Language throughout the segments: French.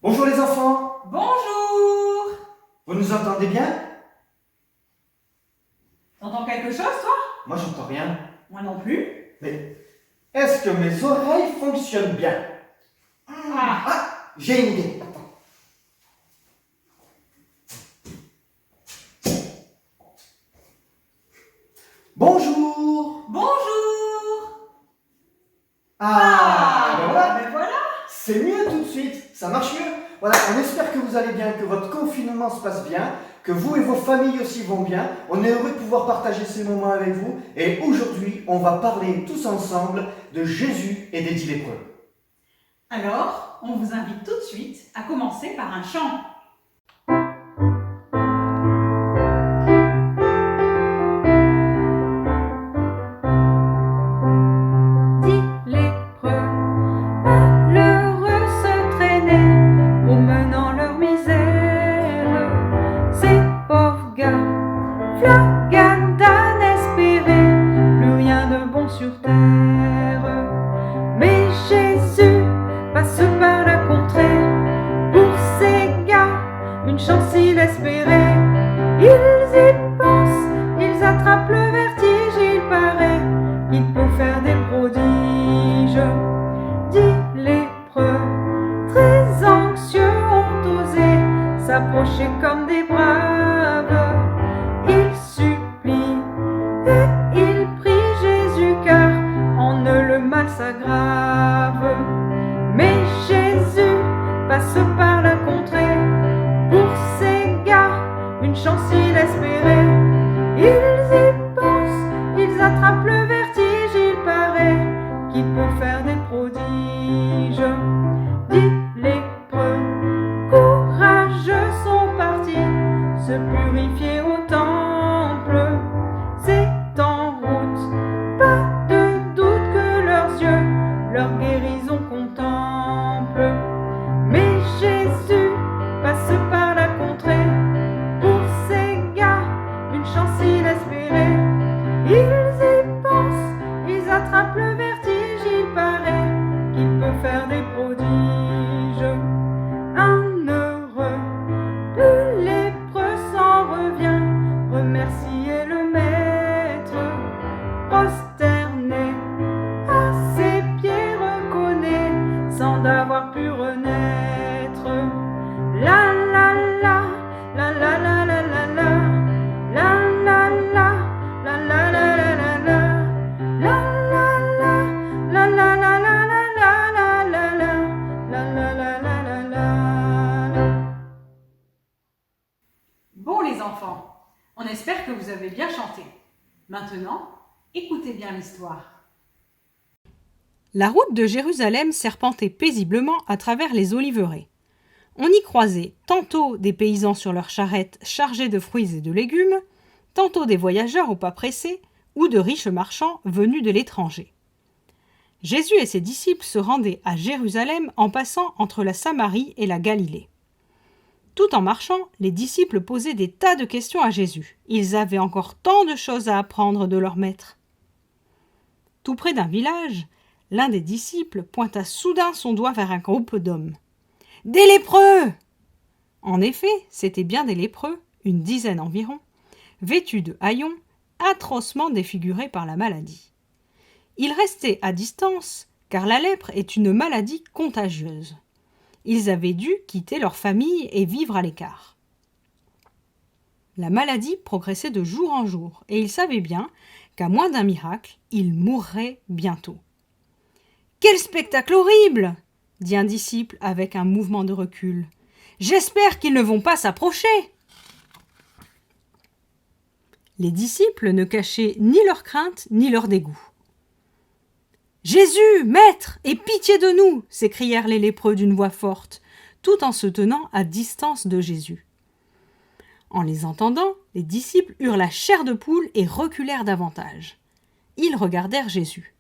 Bonjour les enfants, Bonjour! vous nous entendez bien? T'entends quelque chose, toi? Moi j'entends rien. Moi non plus. Mais est-ce que mes oreilles fonctionnent bien? Ah! J'ai une idée. Bonjour. Bonjour! Ben voilà, Ben voilà! c'est mieux tout de suite, ça marche mieux. Voilà, on espère que vous allez bien, que votre confinement se passe bien, que vous et vos familles aussi vont bien. On est heureux de pouvoir partager ces moments avec vous. Et aujourd'hui, on va parler tous ensemble de Jésus et des 10 lépreux. Alors, on vous invite tout de suite à commencer par un chant. Lépreux, malheureux se traînaient, promenant leur misère. Ces pauvres gars, flagades d'âne espéraient, plus rien de bon sur terre. Mais Jésus passe par la contrée, pour ces gars, une chance il espérait. Ils y pensent, ils attrapent le vertige, il paraît qu'il peut faire des prodiges. 10 lépreux, très anxieux, ont osé s'approcher comme des braves. Ils supplient et ils prient Jésus, car en eux le mal s'aggrave. Mais Jésus passe par la contrée, pour ces gars, une chance il espérait. Ils y pensent, ils attrapent le vertige, il paraît qu'il peut faire des prodiges. 10 lépreux, courageux, sont partis se purifier au temple. C'est en route, pas de doute que leurs yeux leur guérison contemplent. Mais Jésus passe par la contrée, pour ces gars, une chance il espérait. Ils y pensent, ils attrapent le vertige, il paraît qu'il peut faire des prodiges. Un heureux, plus lépreux s'en revient, remercier le maître, prosterné à ses pieds, reconnaissant d'avoir pu renaître. La la la, la la la la la la, la la la, la la la la la la, la la la, la la la la la la la la, la la la la la la. Bon les enfants, on espère que vous avez bien chanté. Maintenant, écoutez bien l'histoire. La route de Jérusalem serpentait paisiblement à travers les oliveraies. On y croisait tantôt des paysans sur leurs charrettes chargés de fruits et de légumes, tantôt des voyageurs au pas pressé ou de riches marchands venus de l'étranger. Jésus et ses disciples se rendaient à Jérusalem en passant entre la Samarie et la Galilée. Tout en marchant, les disciples posaient des tas de questions à Jésus. Ils avaient encore tant de choses à apprendre de leur maître. Tout près d'un village, l'un des disciples pointa soudain son doigt vers un groupe d'hommes. « Des lépreux !» En effet, c'étaient bien des lépreux, une dizaine environ, vêtus de haillons, atrocement défigurés par la maladie. Ils restaient à distance, car la lèpre est une maladie contagieuse. Ils avaient dû quitter leur famille et vivre à l'écart. La maladie progressait de jour en jour, et ils savaient bien qu'à moins d'un miracle, ils mourraient bientôt. « Quel spectacle horrible !» dit un disciple avec un mouvement de recul. « J'espère qu'ils ne vont pas s'approcher !» Les disciples ne cachaient ni leur crainte ni leur dégoût. « Jésus, maître, aie pitié de nous !» s'écrièrent les lépreux d'une voix forte, tout en se tenant à distance de Jésus. En les entendant, les disciples eurent la chair de poule et reculèrent davantage. Ils regardèrent Jésus.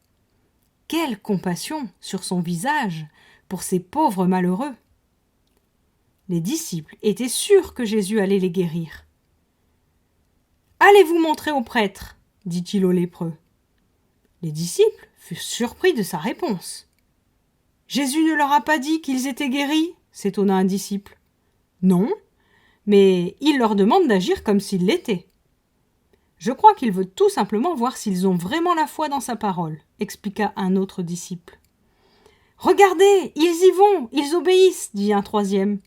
Quelle compassion sur son visage pour ces pauvres malheureux! Les disciples étaient sûrs que Jésus allait les guérir. « Allez vous montrer au prêtre, dit-il aux lépreux. Les disciples furent surpris de sa réponse. « Jésus ne leur a pas dit qu'ils étaient guéris ?» s'étonna un disciple. Non, mais il leur demande d'agir comme s'ils l'étaient. Je crois qu'il veut tout simplement voir s'ils ont vraiment la foi dans sa parole, expliqua un autre disciple. Regardez, ils y vont, ils obéissent, dit un troisième.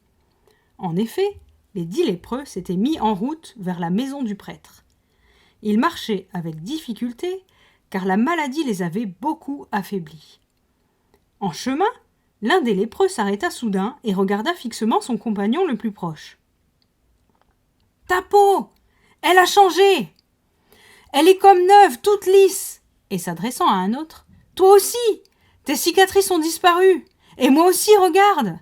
En effet, les 10 lépreux s'étaient mis en route vers la maison du prêtre. Ils marchaient avec difficulté, car la maladie les avait beaucoup affaiblis. En chemin, l'un des lépreux s'arrêta soudain et regarda fixement son compagnon le plus proche. « Ta peau, elle a changé! Elle est comme neuve, toute lisse !» Et s'adressant à un autre, « Toi aussi, tes cicatrices ont disparu, et moi aussi, regarde !»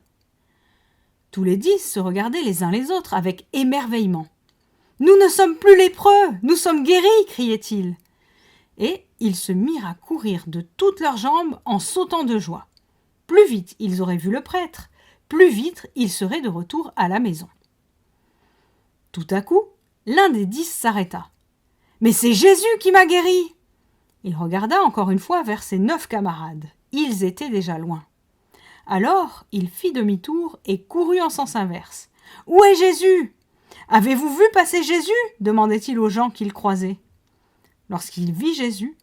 Tous les 10 se regardaient les uns les autres avec émerveillement. « Nous ne sommes plus lépreux, nous sommes guéris !» criaient-ils. Et ils se mirent à courir de toutes leurs jambes en sautant de joie. Plus vite ils auraient vu le prêtre, plus vite ils seraient de retour à la maison. Tout à coup, l'un des 10 s'arrêta. « Mais c'est Jésus qui m'a guéri !» Il regarda encore une fois vers ses 9 camarades. Ils étaient déjà loin. Alors, il fit demi-tour et courut en sens inverse. « Où est Jésus ? Avez-vous vu passer Jésus ?» demandait-il aux gens qu'il croisait. Lorsqu'il vit Jésus,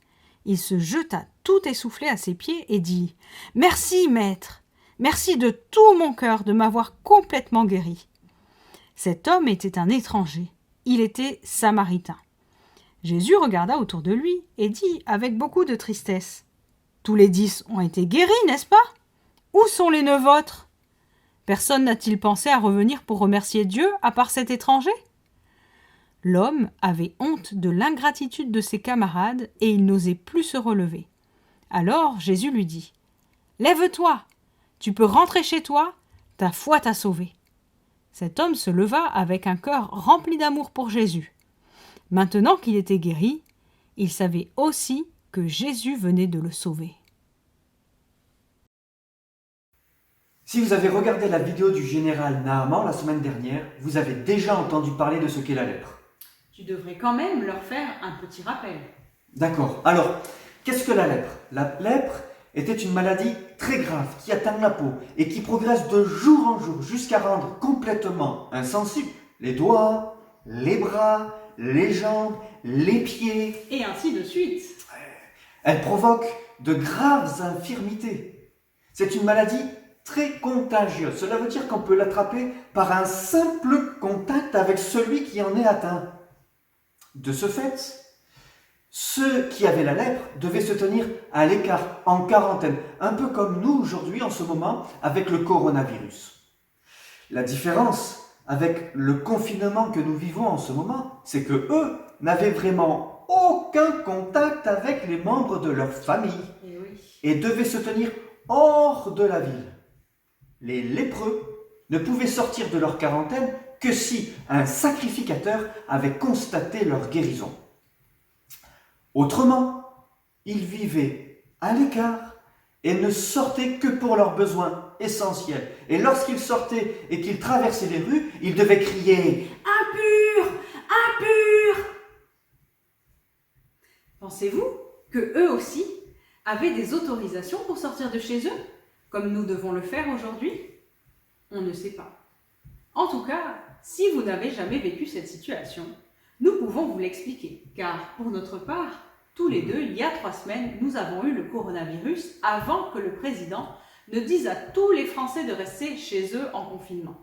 il se jeta tout essoufflé à ses pieds et dit « Merci, maître, merci de tout mon cœur de m'avoir complètement guéri. » Cet homme était un étranger, il était samaritain. Jésus regarda autour de lui et dit avec beaucoup de tristesse « Tous les 10 ont été guéris, n'est-ce pas ? Où sont les 9 autres ? Personne n'a-t-il pensé à revenir pour remercier Dieu à part cet étranger ?» L'homme avait honte de l'ingratitude de ses camarades et il n'osait plus se relever. Alors Jésus lui dit « Lève-toi, tu peux rentrer chez toi, ta foi t'a sauvé. » Cet homme se leva avec un cœur rempli d'amour pour Jésus. Maintenant qu'il était guéri, il savait aussi que Jésus venait de le sauver. Si vous avez regardé la vidéo du général Naaman la semaine dernière, vous avez déjà entendu parler de ce qu'est la lèpre. Tu devrais quand même leur faire un petit rappel. D'accord. Alors, qu'est-ce que la lèpre ? La lèpre était une maladie très grave qui atteint la peau et qui progresse de jour en jour jusqu'à rendre complètement insensibles les doigts, les bras, les jambes, les pieds. Et ainsi de suite. Elle provoque de graves infirmités. C'est une maladie très contagieuse. Cela veut dire qu'on peut l'attraper par un simple contact avec celui qui en est atteint. De ce fait, ceux qui avaient la lèpre devaient se tenir à l'écart, en quarantaine, un peu comme nous aujourd'hui en ce moment avec le coronavirus. La différence avec le confinement que nous vivons en ce moment, c'est que eux n'avaient vraiment aucun contact avec les membres de leur famille et devaient se tenir hors de la ville. Les lépreux ne pouvaient sortir de leur quarantaine que si un sacrificateur avait constaté leur guérison. Autrement, ils vivaient à l'écart et ne sortaient que pour leurs besoins essentiels. Et lorsqu'ils sortaient et qu'ils traversaient les rues, ils devaient crier « Impur ! Impur !» Pensez-vous que eux aussi avaient des autorisations pour sortir de chez eux, comme nous devons le faire aujourd'hui ? On ne sait pas. En tout cas, si vous n'avez jamais vécu cette situation, nous pouvons vous l'expliquer, car pour notre part, tous les deux, il y a 3 semaines, nous avons eu le coronavirus avant que le président ne dise à tous les Français de rester chez eux en confinement.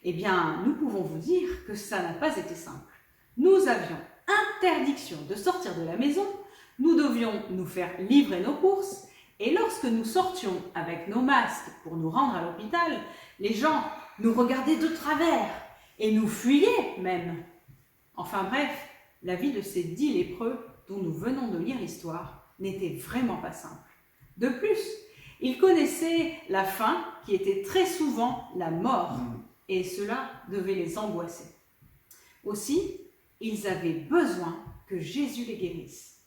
Eh bien, nous pouvons vous dire que ça n'a pas été simple. Nous avions interdiction de sortir de la maison, nous devions nous faire livrer nos courses, et lorsque nous sortions avec nos masques pour nous rendre à l'hôpital, les gens nous regardaient de travers et nous fuyaient même. Enfin bref, la vie de ces 10 lépreux dont nous venons de lire l'histoire n'était vraiment pas simple. De plus, ils connaissaient la faim qui était très souvent la mort et cela devait les angoisser. Aussi, ils avaient besoin que Jésus les guérisse.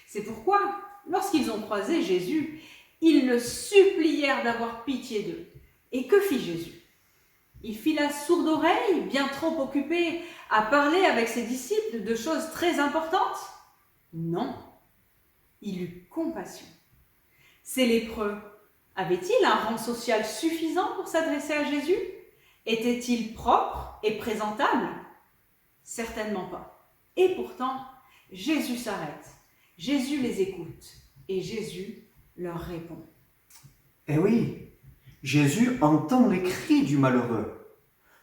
C'est pourquoi, lorsqu'ils ont croisé Jésus, ils le supplièrent d'avoir pitié d'eux. Et que fit Jésus ? Il fit la sourde oreille, bien trop occupé à parler avec ses disciples de choses très importantes ? Non, il eut compassion. Ces lépreux Avait-il un rang social suffisant pour s'adresser à Jésus? Était-il propre et présentable? Certainement pas. Et pourtant, Jésus s'arrête, Jésus les écoute et Jésus leur répond. Eh oui, Jésus entend les cris du malheureux.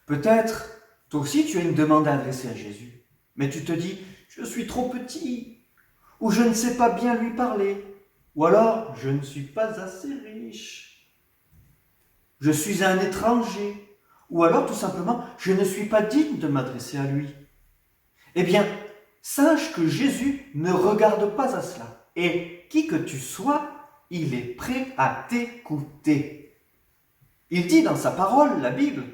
Peut-être, toi aussi tu as une demande à adresser à Jésus, mais tu te dis « je suis trop petit » ou « je ne sais pas bien lui parler » ou alors « je ne suis pas assez riche » je suis un étranger, ou alors tout simplement, je ne suis pas digne de m'adresser à lui. Eh bien, sache que Jésus ne regarde pas à cela, et qui que tu sois, il est prêt à t'écouter. Il dit dans sa parole, la Bible,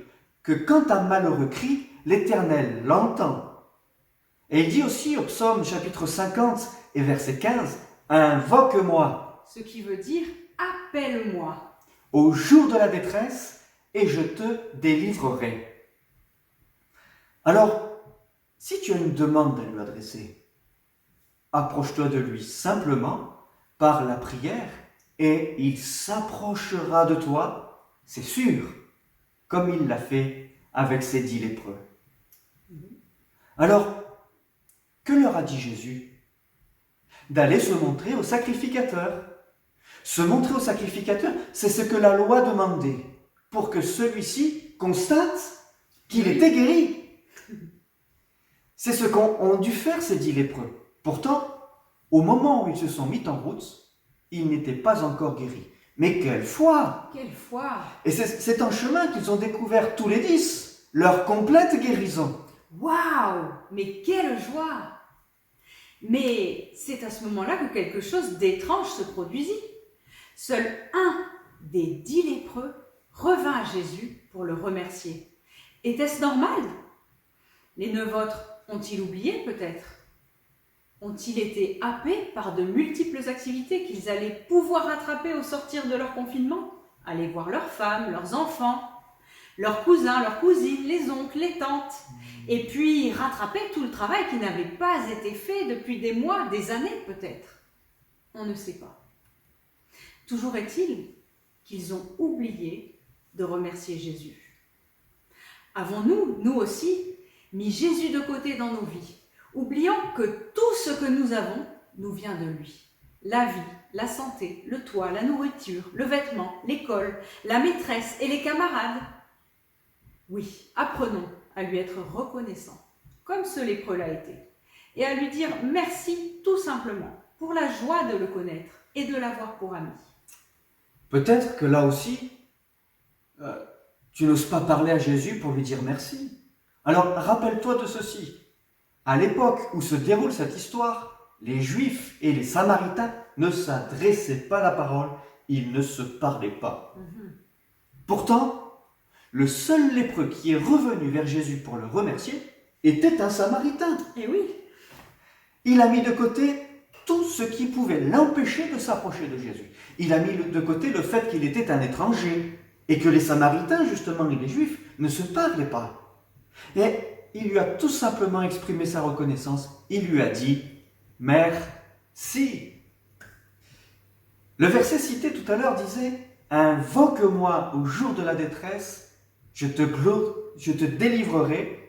que quand un malheureux crie, l'Éternel l'entend. Et il dit aussi au psaume chapitre 50 et verset 15, « Invoque-moi » Ce qui veut dire « appelle-moi ». au jour de la détresse, et je te délivrerai. Alors, si tu as une demande à lui adresser, approche-toi de lui simplement par la prière, et il s'approchera de toi, c'est sûr, comme il l'a fait avec ses 10 lépreux. Alors, que leur a dit Jésus? D'aller se montrer au sacrificateur. Se montrer au sacrificateur, c'est ce que la loi demandait, pour que celui-ci constate qu'il était guéri. C'est ce qu'ont dû faire ces 10 lépreux. Pourtant, au moment où ils se sont mis en route, ils n'étaient pas encore guéris. Mais quelle foi! Quelle foi! Et c'est en chemin qu'ils ont découvert tous les 10 leur complète guérison. Waouh! Mais quelle joie! Mais c'est à ce moment-là que quelque chose d'étrange se produisit. Seul un des 10 lépreux revint à Jésus pour le remercier. Était-ce normal? Les 9 autres ont-ils oublié peut-être? Ont-ils été happés par de multiples activités qu'ils allaient pouvoir rattraper au sortir de leur confinement? Aller voir leurs femmes, leurs enfants, leurs cousins, leurs cousines, les oncles, les tantes, et puis rattraper tout le travail qui n'avait pas été fait depuis des mois, des années peut-être. On ne sait pas. Toujours est-il qu'ils ont oublié de remercier Jésus. Avons-nous, nous aussi, mis Jésus de côté dans nos vies, oubliant que tout ce que nous avons nous vient de lui? La vie, la santé, le toit, la nourriture, le vêtement, l'école, la maîtresse et les camarades. Oui, apprenons à lui être reconnaissant, comme ce lépreux l'a été, et à lui dire merci tout simplement pour la joie de le connaître et de l'avoir pour ami. Peut-être que là aussi, tu n'oses pas parler à Jésus pour lui dire merci. Alors rappelle-toi de ceci. À l'époque où se déroule cette histoire, les Juifs et les Samaritains ne s'adressaient pas la parole, ils ne se parlaient pas. Pourtant, le seul lépreux qui est revenu vers Jésus pour le remercier était un Samaritain. Et oui, Il a mis de côté tout ce qui pouvait l'empêcher de s'approcher de Jésus. Il a mis de côté le fait qu'il était un étranger et que les Samaritains, justement, et les Juifs ne se parlaient pas. Et il lui a tout simplement exprimé sa reconnaissance. Il lui a dit « Merci ». Le verset cité tout à l'heure disait « Invoque-moi au jour de la détresse, je te délivrerai ».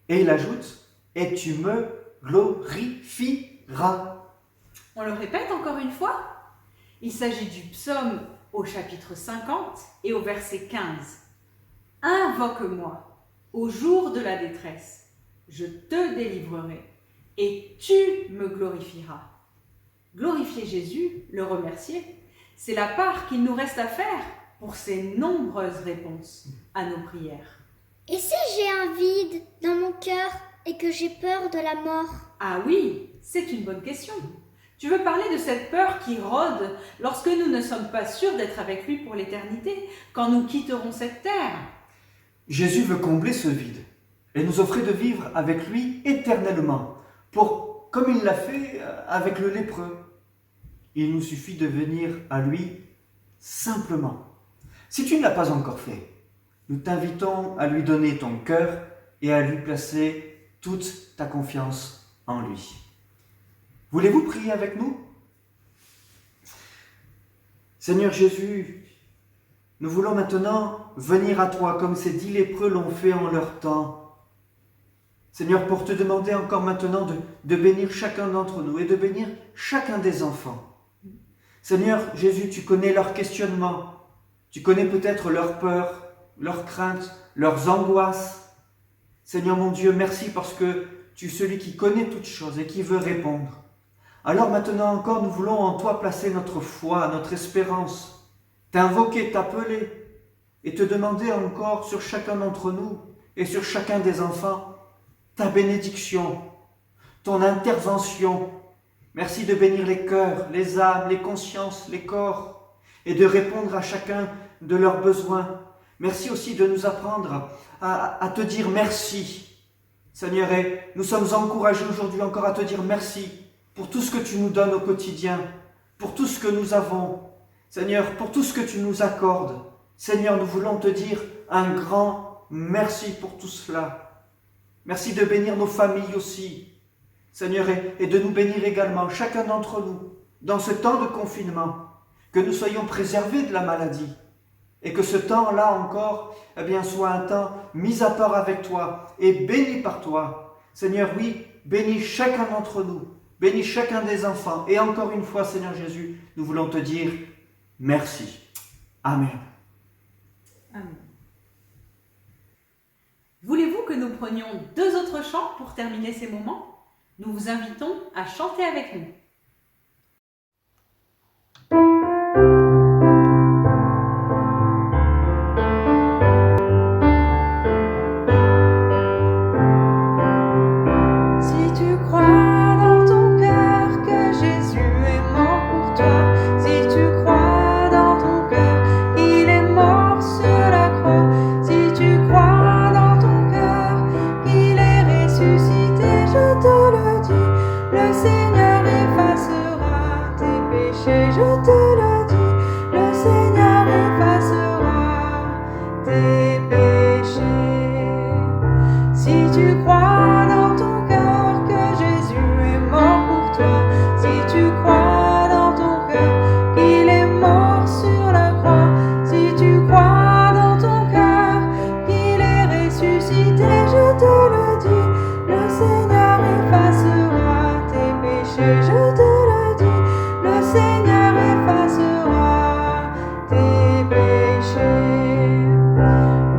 Et il ajoute « Et tu me glorifieras ». on le répète encore une fois. Il s'agit du psaume au chapitre 50 et au verset 15. « Invoque-moi au jour de la détresse, je te délivrerai et tu me glorifieras. » Glorifier Jésus, le remercier, c'est la part qu'il nous reste à faire pour ses nombreuses réponses à nos prières. Et si j'ai un vide dans mon cœur et que j'ai peur de la mort? Ah oui, c'est une bonne question. Tu veux parler de cette peur qui rôde lorsque nous ne sommes pas sûrs d'être avec lui pour l'éternité, quand nous quitterons cette terre? Jésus veut combler ce vide et nous offrir de vivre avec lui éternellement, comme il l'a fait avec le lépreux. Il nous suffit de venir à lui simplement. Si tu ne l'as pas encore fait, nous t'invitons à lui donner ton cœur et à lui placer toute ta confiance en lui. Voulez-vous prier avec nous? Seigneur Jésus, nous voulons maintenant venir à toi comme ces 10 lépreux l'ont fait en leur temps. Seigneur, pour te demander encore maintenant de bénir chacun d'entre nous et de bénir chacun des enfants. Seigneur Jésus, tu connais leurs questionnements, tu connais peut-être leurs peurs, leurs craintes, leurs angoisses. Seigneur mon Dieu, merci parce que tu es celui qui connaît toutes choses et qui veut répondre. Alors maintenant encore, nous voulons en toi placer notre foi, notre espérance, t'invoquer, t'appeler et te demander encore sur chacun d'entre nous et sur chacun des enfants ta bénédiction, ton intervention. Merci de bénir les cœurs, les âmes, les consciences, les corps et de répondre à chacun de leurs besoins. Merci aussi de nous apprendre à te dire merci. Seigneur, et nous sommes encouragés aujourd'hui encore à te dire merci pour tout ce que tu nous donnes au quotidien, pour tout ce que nous avons. Seigneur, pour tout ce que tu nous accordes. Seigneur, nous voulons te dire un grand merci pour tout cela. Merci de bénir nos familles aussi, Seigneur, et de nous bénir également, chacun d'entre nous, dans ce temps de confinement, que nous soyons préservés de la maladie, et que ce temps-là encore, eh bien, soit un temps mis à part avec toi, et béni par toi. Seigneur, oui, bénis chacun d'entre nous, bénis chacun des enfants, et encore une fois, Seigneur Jésus, nous voulons te dire merci. Amen. Amen. Voulez-vous que nous prenions 2 autres chants pour terminer ces moments? Nous vous invitons à chanter avec nous. Si tu crois dans ton cœur que Jésus est mort pour toi, si tu crois dans ton cœur qu'il est mort sur la croix, si tu crois dans ton cœur qu'il est ressuscité, je te le dis, le Seigneur effacera tes péchés, je te le dis, le Seigneur effacera tes péchés. Si tu crois dans ton cœur que Jésus est mort pour toi, si tu crois dans ton cœur qu'il est mort sur la croix, si tu crois dans ton cœur qu'il est ressuscité, je te le dis, le Seigneur effacera tes péchés, je te le dis, le Seigneur effacera tes péchés.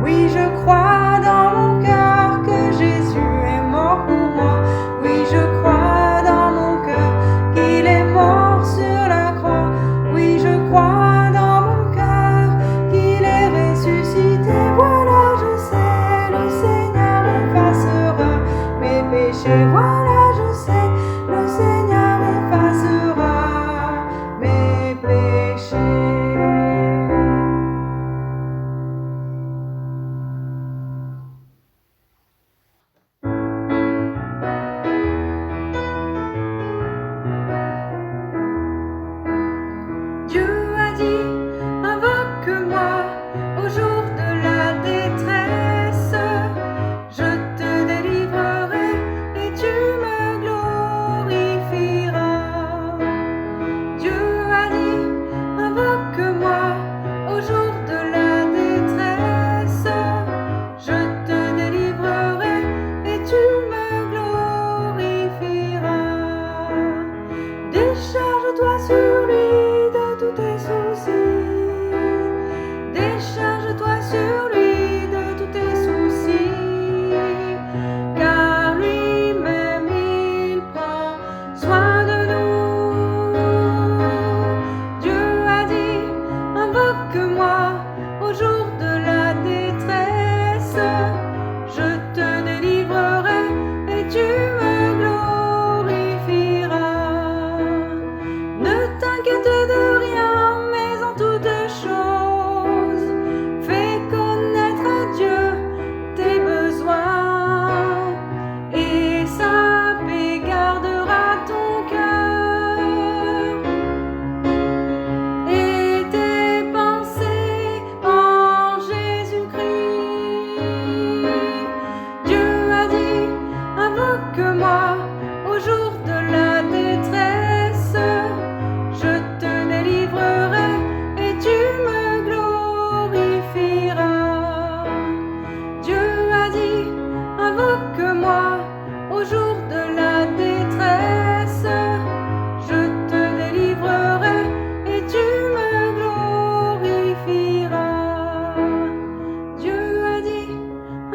Oui, je crois dans mon cœur que Jésus est mort pour moi. Oui, je crois dans mon cœur qu'il est mort sur la croix. Oui, je crois dans mon cœur qu'il est ressuscité. Voilà, je sais, le Seigneur effacera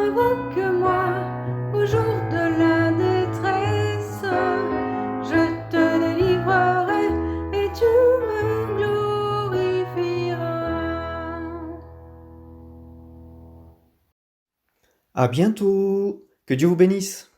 invoque-moi au jour de la détresse. Je te délivrerai et tu me glorifieras. À bientôt. Que Dieu vous bénisse.